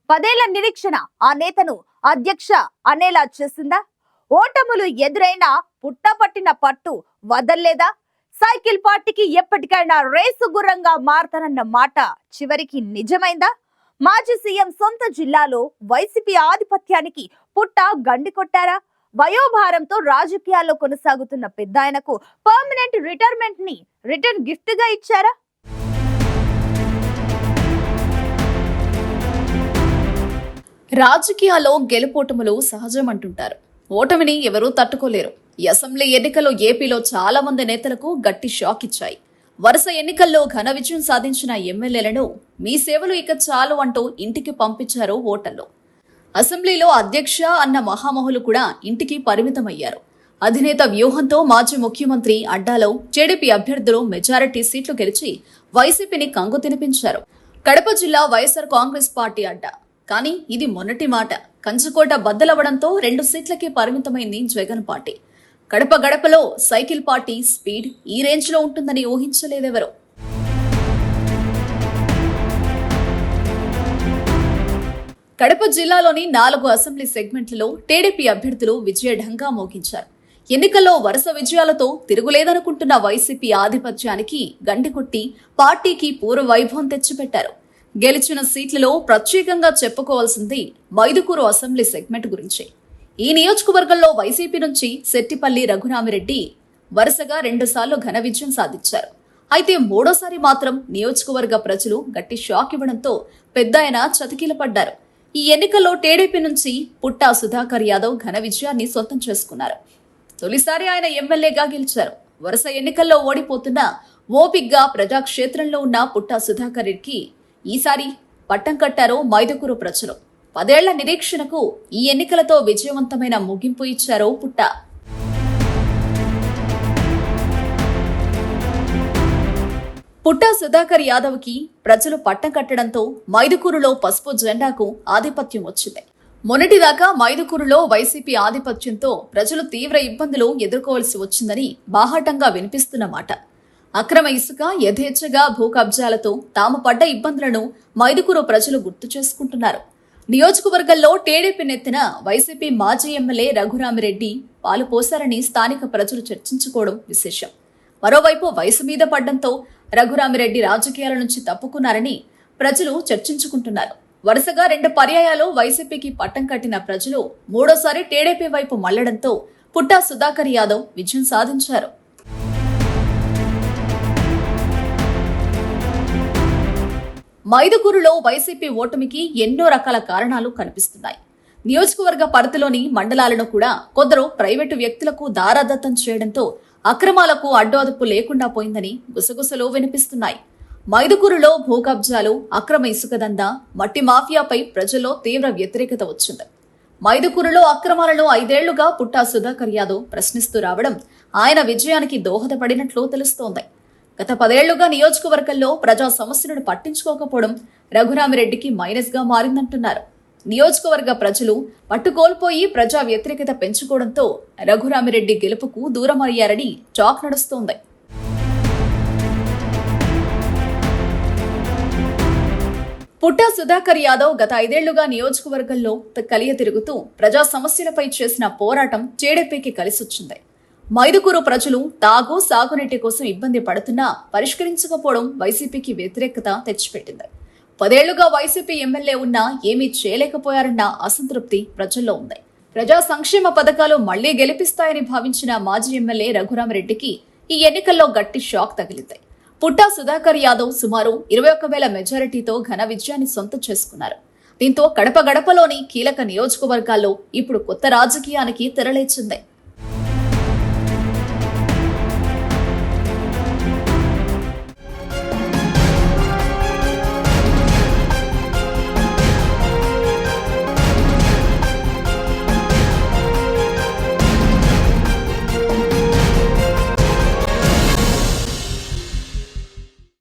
10 ఏళ్ల నిరీక్షణ ఆ నేతను అధ్యక్ష అనేలా చేసిందా? ఓటములు ఎదురైనా పుట్టపట్టిన పట్టు వదల్లేదా? సైకిల్ పార్టీకి ఎప్పటికైనా రేసు గుర్రంగా మారతానన్న మాట చివరికి నిజమైందా? మాజీ సీఎం సొంత జిల్లాలో వైసీపీ ఆధిపత్యానికి పుట్ట గండి కొట్టారా? వయోభారంతో రాజకీయాల్లో కొనసాగుతున్న పెద్దాయనకు పర్మనెంట్ రిటైర్మెంట్ ని రిటర్న్ గిఫ్ట్ గా ఇచ్చారా? రాజకీయాల్లో గెలుపోటములు సహజమంటుంటారు. ఓటమిని ఎవరూ తట్టుకోలేరు. ఈ అసెంబ్లీ ఎన్నికల్లో ఏపీలో చాలా మంది నేతలకు గట్టి షాక్ ఇచ్చాయి. వరుస ఎన్నికల్లో ఘన విజయం సాధించిన ఎమ్మెల్యేలను మీ సేవలు ఇక చాలు అంటూ ఇంటికి పంపించారు ఓటర్లు. అసెంబ్లీలో అధ్యక్ష అన్న మహామహులు కూడా ఇంటికి పరిమితమయ్యారు. అధినేత వ్యూహంతో మాజీ ముఖ్యమంత్రి అడ్డాలో టీడీపీ అభ్యర్థులు మెజారిటీ సీట్లు గెలిచి వైసీపీని కంగు తినిపించారు. కడప జిల్లా వైఎస్ఆర్ కాంగ్రెస్ పార్టీ అడ్డా. కానీ ఇది మొన్నటి మాట. కంచుకోట బద్దలవ్వడంతో 2 సీట్లకే పరిమితమైంది జగన్ పార్టీ. గడప గడపలో సైకిల్ పార్టీ స్పీడ్ ఈ రేంజ్ లో ఉంటుందని ఊహించలేదెవరు. కడప జిల్లాలోని 4 అసెంబ్లీ సెగ్మెంట్లలో టీడీపీ అభ్యర్థులు విజయఢంగా మోగించారు. ఎన్నికల్లో వరుస విజయాలతో తిరుగులేదనుకుంటున్న వైసీపీ ఆధిపత్యానికి గండికొట్టి పార్టీకి పూర్వ వైభవం తెచ్చిపెట్టారు. గెలిచిన సీట్లలో ప్రత్యేకంగా చెప్పుకోవాల్సింది మైదుకూరు అసెంబ్లీ సెగ్మెంట్ గురించి. ఈ నియోజకవర్గంలో వైసీపీ నుంచి శెట్టిపల్లి రఘురామిరెడ్డి వరుసగా 2 సార్లు ఘన విజయం సాధించారు. అయితే మూడోసారి మాత్రం నియోజకవర్గ ప్రజలు గట్టి షాక్ ఇవ్వడంతో పెద్దాయన చతికిలపడ్డారు. ఈ ఎన్నికల్లో టీడీపీ నుంచి పుట్టా సుధాకర్ యాదవ్ ఘన విజయాన్ని సొంతం చేసుకున్నారు. తొలిసారి ఆయన ఎమ్మెల్యేగా గెలిచారు. వరుస ఎన్నికల్లో ఓడిపోతున్న ఓపిగ్గా ప్రజాక్షేత్రంలో ఉన్న పుట్టా సుధాకర్ రెడ్డికి ఈసారి పట్టం కట్టారు మైదుకూరు ప్రజలు. 10 ఏళ్ల నిరీక్షణకు ఈ ఎన్నికలతో విజయవంతమైన ముగింపు ఇచ్చారు పుట్ట. పుట్టా సుధాకర్ యాదవ్ కి ప్రజలు పట్టం కట్టడంతో మైదుకూరులో పసుపు జెండాకు ఆధిపత్యం వచ్చింది. మొన్నటిదాకా మైదుకూరులో వైసీపీ ఆధిపత్యంతో ప్రజలు తీవ్ర ఇబ్బందులు ఎదుర్కోవాల్సి వచ్చిందని బాహాటంగా వినిపిస్తున్న మాట. అక్రమ ఇసుక, యథేచ్ఛగా భూ కబ్జాలతో తాము పడ్డ ఇబ్బందులను మైదుకూరు ప్రజలు గుర్తు చేసుకుంటున్నారు. నియోజకవర్గంలో టీడీపీ నెత్తిన వైసీపీ మాజీ ఎమ్మెల్యే రఘురామిరెడ్డి పాలు పోశారని స్థానిక ప్రజలు చర్చించుకోవడం విశేషం. మరోవైపు వయసు మీద పడ్డంతో రఘురామిరెడ్డి రాజకీయాల నుంచి తప్పుకున్నారని ప్రజలు చర్చించుకుంటున్నారు. వరుసగా 2 పర్యాయాలు వైసీపీకి పట్టం కట్టిన ప్రజలు మూడోసారి టీడీపీ వైపు మళ్లడంతో పుట్టా సుధాకర్ యాదవ్ విజయం సాధించారు. మైదుకూరులో వైసీపీ ఓటమికి ఎన్నో రకాల కారణాలు కనిపిస్తున్నాయి. నియోజకవర్గ పరిధిలోని మండలాలను కూడా కొందరు ప్రైవేటు వ్యక్తులకు దారాదత్తం చేయడంతో అక్రమాలకు అడ్డోదుపు లేకుండా పోయిందని గుసగుసలు వినిపిస్తున్నాయి. మైదుకూరులో భూ కబ్జాలు, అక్రమ ఇసుక దందా, మట్టి మాఫియాపై ప్రజల్లో తీవ్ర వ్యతిరేకత వచ్చింది. మైదుకూరులో అక్రమాలను 5 ఏళ్లుగా పుట్టా సుధాకర్ యాదవ్ ప్రశ్నిస్తూ రావడం ఆయన విజయానికి దోహదపడినట్లు తెలుస్తోంది. గత 10 ఏళ్లుగా నియోజకవర్గంలో ప్రజా సమస్యలను పట్టించుకోకపోవడం రఘురామిరెడ్డికి మైనస్ గా మారిందంటున్నారు. నియోజకవర్గ ప్రజలు పట్టుకోల్పోయి ప్రజా వ్యతిరేకత పెంచుకోవడంతో రఘురామిరెడ్డి గెలుపుకు దూరమయ్యారని టాక్ నడుస్తోంది. పుట్టా సుధాకర్ యాదవ్ గత 5 ఏళ్లుగా నియోజకవర్గంలో కలియ తిరుగుతూ ప్రజా సమస్యలపై చేసిన పోరాటం టీడీపీకి కలిసొచ్చింది. మైదుకూరు ప్రజలు తాగు, సాగునీటి కోసం ఇబ్బంది పడుతున్నా పరిష్కరించకపోవడం వైసీపీకి వ్యతిరేకత తెచ్చిపెట్టింది. 10 ఏళ్లుగా వైసీపీ ఎమ్మెల్యే ఉన్నా ఏమీ చేయలేకపోయారన్న అసంతృప్తి ప్రజల్లో ఉంది. ప్రజా సంక్షేమ పథకాలు మళ్లీ గెలిపిస్తాయని భావించిన మాజీ ఎమ్మెల్యే రఘురామిరెడ్డికి ఈ ఎన్నికల్లో గట్టి షాక్ తగిలింది. పుట్టా సుధాకర్ యాదవ్ సుమారు 21,000 మెజారిటీతో ఘన విజయాన్ని సొంతం చేసుకున్నారు. దీంతో కడప గడపలోని కీలక నియోజకవర్గాల్లో ఇప్పుడు కొత్త రాజకీయానికి తెరలేచింది.